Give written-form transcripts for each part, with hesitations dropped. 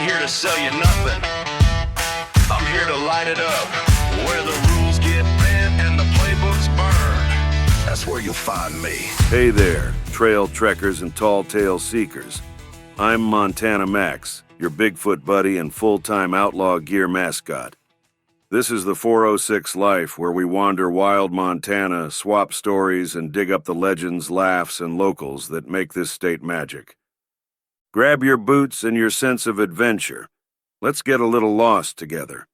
ain't here to sell you nothing. I'm here to light it up. Where the rules get bent and the playbooks burn. That's where you'll find me. Hey there, trail trekkers and tall tale seekers. I'm Montana Max, your Bigfoot buddy and full-time outlaw gear mascot. This is the 406 life, where we wander wild Montana, swap stories, and dig up the legends, laughs, and locals that make this state magic. Grab your boots and your sense of adventure. Let's get a little lost together.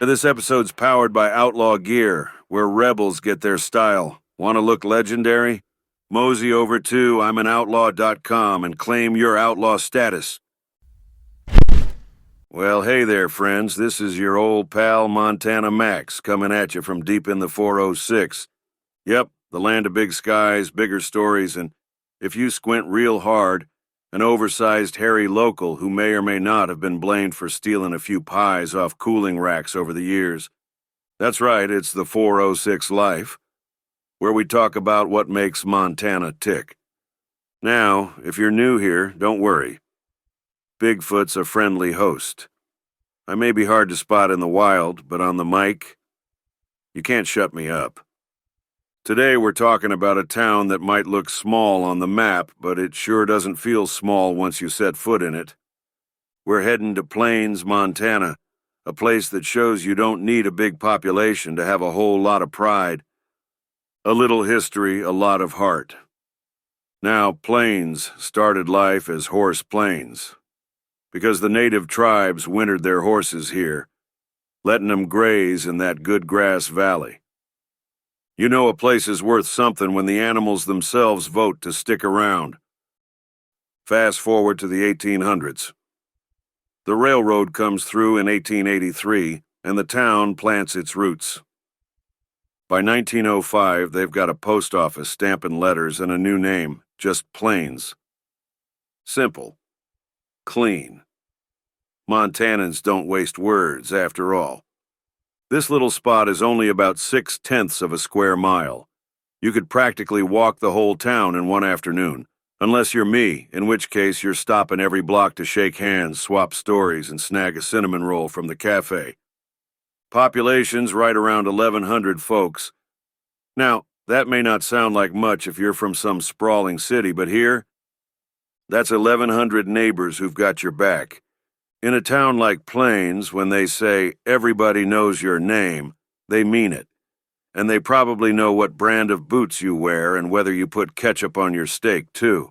This episode's powered by Outlaw Gear, where rebels get their style. Want to look legendary? Mosey over to I'mAnOutlaw.com and claim your outlaw status. Well, hey there, friends. This is your old pal Montana Max coming at you from deep in the 406. Yep, the land of big skies, bigger stories, and if you squint real hard, an oversized, hairy local who may or may not have been blamed for stealing a few pies off cooling racks over the years. That's right, it's the 406 life, where we talk about what makes Montana tick. Now, if you're new here, don't worry. Bigfoot's a friendly host. I may be hard to spot in the wild, but on the mic, you can't shut me up. Today we're talking about a town that might look small on the map, but it sure doesn't feel small once you set foot in it. We're heading to Plains, Montana, a place that shows you don't need a big population to have a whole lot of pride. A little history, a lot of heart. Now, Plains started life as Horse Plains, because the native tribes wintered their horses here, letting them graze in that good grass valley. You know a place is worth something when the animals themselves vote to stick around. Fast forward to the 1800s. The railroad comes through in 1883, and the town plants its roots. By 1905, they've got a post office stamping letters and a new name, just Plains. Simple. Clean. Montanans don't waste words, after all. This little spot is only about 6/10 of a square mile. You could practically walk the whole town in one afternoon, unless you're me, in which case you're stopping every block to shake hands, swap stories, and snag a cinnamon roll from the cafe. Population's right around 1,100 folks. Now, that may not sound like much if you're from some sprawling city, but here, that's 1,100 neighbors who've got your back. In a town like Plains, when they say everybody knows your name, they mean it. And they probably know what brand of boots you wear and whether you put ketchup on your steak, too.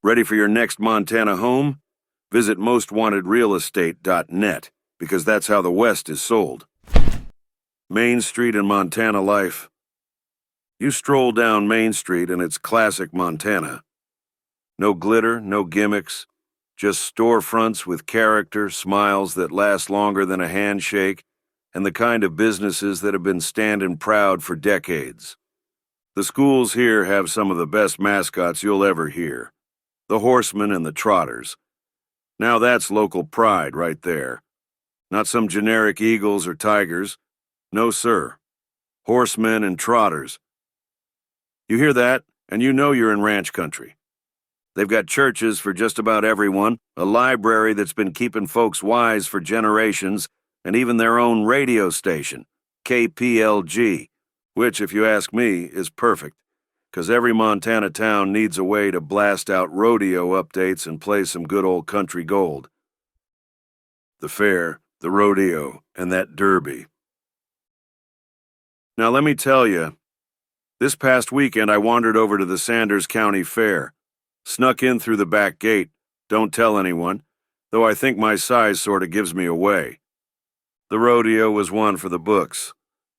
Ready for your next Montana home? Visit mostwantedrealestate.net, because that's how the West is sold. Main Street in Montana life. You stroll down Main Street and it's classic Montana. No glitter, no gimmicks. Just storefronts with character, smiles that last longer than a handshake, and the kind of businesses that have been standing proud for decades. The schools here have some of the best mascots you'll ever hear. The horsemen and the trotters. Now that's local pride right there. Not some generic eagles or tigers. No, sir. Horsemen and trotters. You hear that, and you know you're in ranch country. They've got churches for just about everyone, a library that's been keeping folks wise for generations, and even their own radio station, KPLG, which, if you ask me, is perfect, because every Montana town needs a way to blast out rodeo updates and play some good old country gold. The fair, the rodeo, and that derby. Now let me tell you, this past weekend I wandered over to the Sanders County Fair. Snuck in through the back gate, don't tell anyone, though I think my size sort of gives me away. The rodeo was one for the books.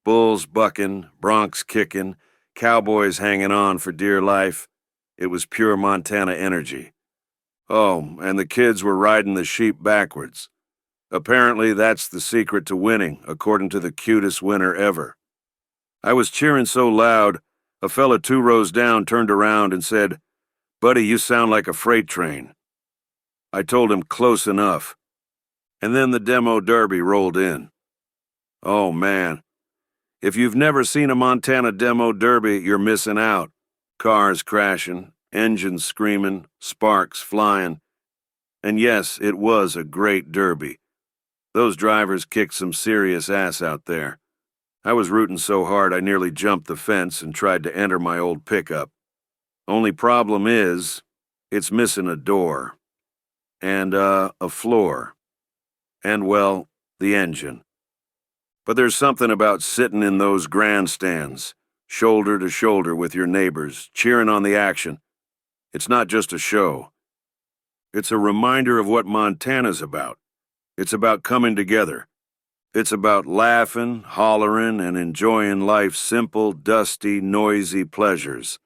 Bulls bucking, broncs kicking, cowboys hanging on for dear life. It was pure Montana energy. Oh, and the kids were riding the sheep backwards. Apparently that's the secret to winning, according to the cutest winner ever. I was cheering so loud, a fella 2 rows down turned around and said, "Buddy, you sound like a freight train." I told him close enough. And then the demo derby rolled in. Oh, man. If you've never seen a Montana demo derby, you're missing out. Cars crashing, engines screaming, sparks flying. And yes, it was a great derby. Those drivers kicked some serious ass out there. I was rooting so hard I nearly jumped the fence and tried to enter my old pickup. Only problem is, it's missing a door. And, a floor. And, well, the engine. But there's something about sitting in those grandstands, shoulder to shoulder with your neighbors, cheering on the action. It's not just a show. It's a reminder of what Montana's about. It's about coming together. It's about laughing, hollering, and enjoying life's simple, dusty, noisy pleasures.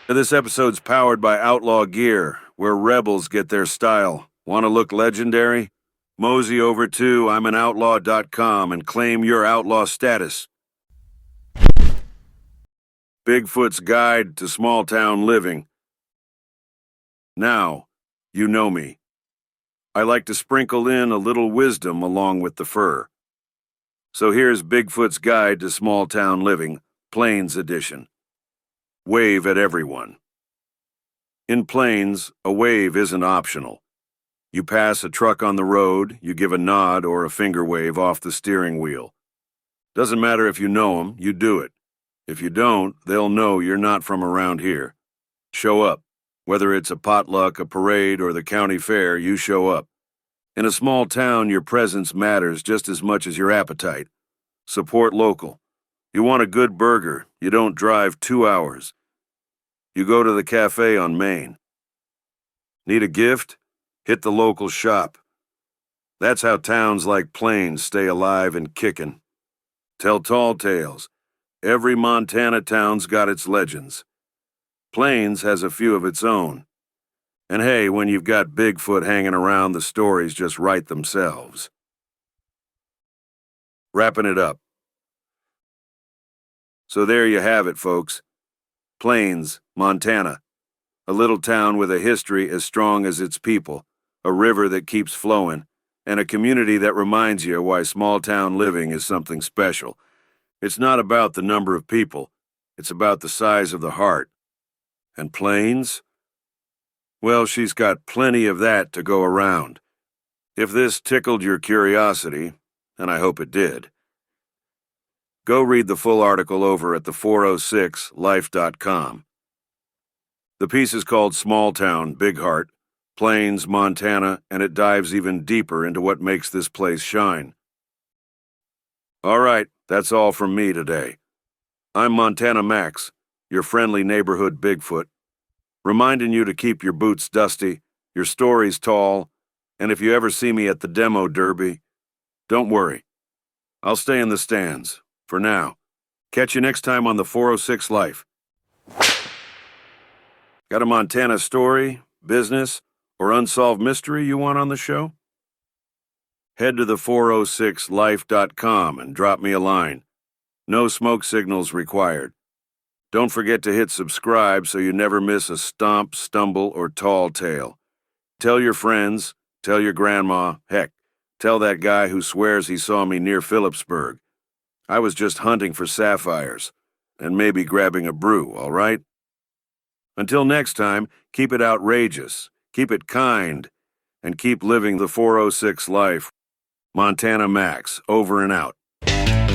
This episode's powered by Outlaw Gear, where rebels get their style. Want to look legendary? Mosey over to I'mAnOutlaw.com and claim your outlaw status. Bigfoot's Guide to Small Town Living. Now, you know me. I like to sprinkle in a little wisdom along with the fur. So here's Bigfoot's Guide to Small Town Living, Plains Edition. Wave at everyone. In Plains, a wave isn't optional. You pass a truck on the road, you give a nod or a finger wave off the steering wheel. Doesn't matter if you know 'em, you do it. If you don't, they'll know you're not from around here. Show up. Whether it's a potluck, a parade, or the county fair, you show up. In a small town, your presence matters just as much as your appetite. Support local. You want a good burger, you don't drive 2 hours. You go to the cafe on Main. Need a gift? Hit the local shop. That's how towns like Plains stay alive and kickin'. Tell tall tales. Every Montana town's got its legends. Plains has a few of its own. And hey, when you've got Bigfoot hanging around, the stories just write themselves. Wrapping it up. So there you have it, folks. Plains, Montana. A little town with a history as strong as its people, a river that keeps flowing, and a community that reminds you why small-town living is something special. It's not about the number of people. It's about the size of the heart. And Plains? Well, she's got plenty of that to go around. If this tickled your curiosity, and I hope it did, go read the full article over at the406life.com. The piece is called Small Town, Big Heart, Plains, Montana, and it dives even deeper into what makes this place shine. All right, that's all from me today. I'm Montana Max, your friendly neighborhood Bigfoot, reminding you to keep your boots dusty, your stories tall, and if you ever see me at the demo derby, don't worry. I'll stay in the stands, for now. Catch you next time on the 406 Life. Got a Montana story, business, or unsolved mystery you want on the show? Head to the406life.com and drop me a line. No smoke signals required. Don't forget to hit subscribe so you never miss a stomp, stumble, or tall tale. Tell your friends, tell your grandma, heck, tell that guy who swears he saw me near Phillipsburg. I was just hunting for sapphires, and maybe grabbing a brew, all right? Until next time, keep it outrageous, keep it kind, and keep living the 406 life. Montana Max, over and out.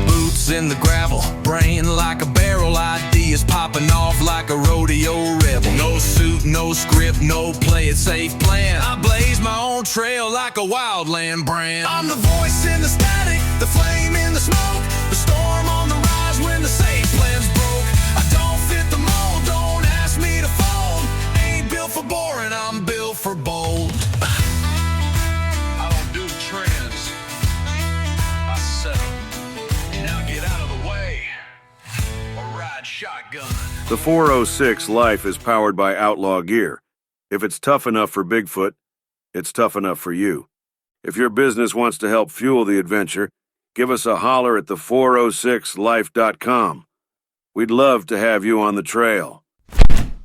Boots in the gravel, brain like a barrel, ideas popping off like a rodeo rebel. No suit, no script, no play it safe plan. I blaze my own trail like a wildland brand. I'm the voice in the static, the flame in the smoke, the storm on the rise when the safe plan's broke. I don't fit the mold, don't ask me to fold. Ain't built for boring, I'm built for bold. I don't do trends, I set 'em. Now get out of the way, or ride shotgun. The 406 Life is powered by Outlaw Gear. If it's tough enough for Bigfoot, it's tough enough for you. If your business wants to help fuel the adventure, give us a holler at the406life.com. We'd love to have you on the trail.